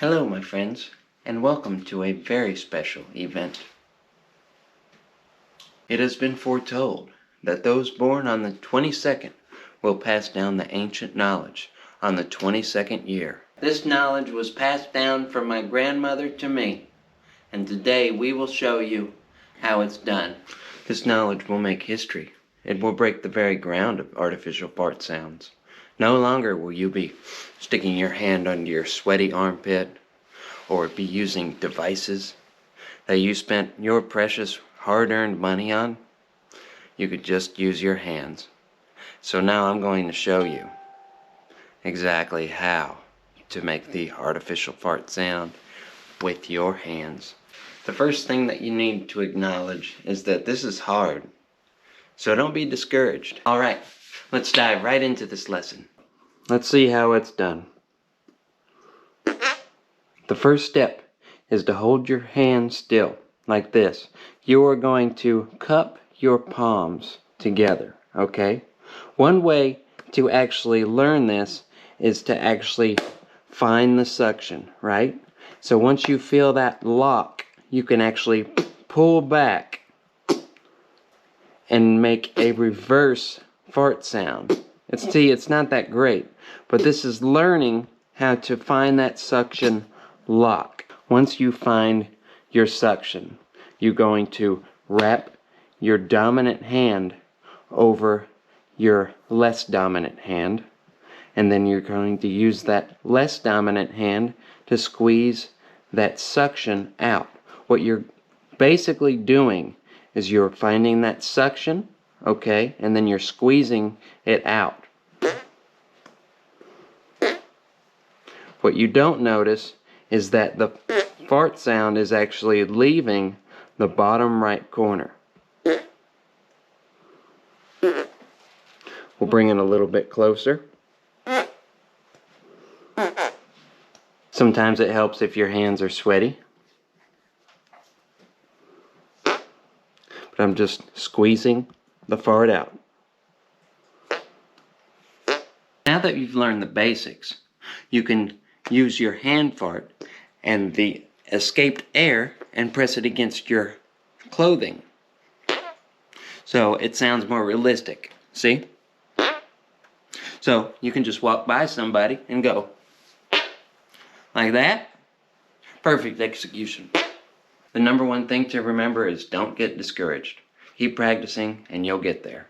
Hello, my friends, and welcome to a very special event. It has been foretold that those born on the 22nd will pass down the ancient knowledge on the 22nd year. This knowledge was passed down from my grandmother to me, and today we will show you how it's done. This knowledge will make history. It will break the very ground of artificial fart sounds. No longer will you be sticking your hand under your sweaty armpit or be using devices that you spent your precious hard-earned money on. You could just use your hands. So now I'm going to show you exactly how to make the artificial fart sound with your hands. The first thing that you need to acknowledge is that this is hard. So don't be discouraged. Alright, let's dive right into this lesson. Let's see how it's done. The first step is to hold your hand still, like this. You are going to cup your palms together, okay? One way to actually learn this is to actually find the suction, right? So once you feel that lock, you can actually pull back and make a reverse fart sound. It's not that great, but this is learning how to find that suction lock. Once you find your suction, you're going to wrap your dominant hand over your less dominant hand, and then you're going to use that less dominant hand to squeeze that suction out. What you're basically doing is you're finding that suction, okay, and then you're squeezing it out. What you don't notice is that the fart sound is actually leaving the bottom right corner. We'll bring it a little bit closer. Sometimes it helps if your hands are sweaty. But I'm just squeezing the fart out. Now that you've learned the basics, you can use your hand fart and the escaped air and press it against your clothing. So it sounds more realistic. See? So you can just walk by somebody and go like that. Perfect execution. The number one thing to remember is don't get discouraged. Keep practicing and you'll get there.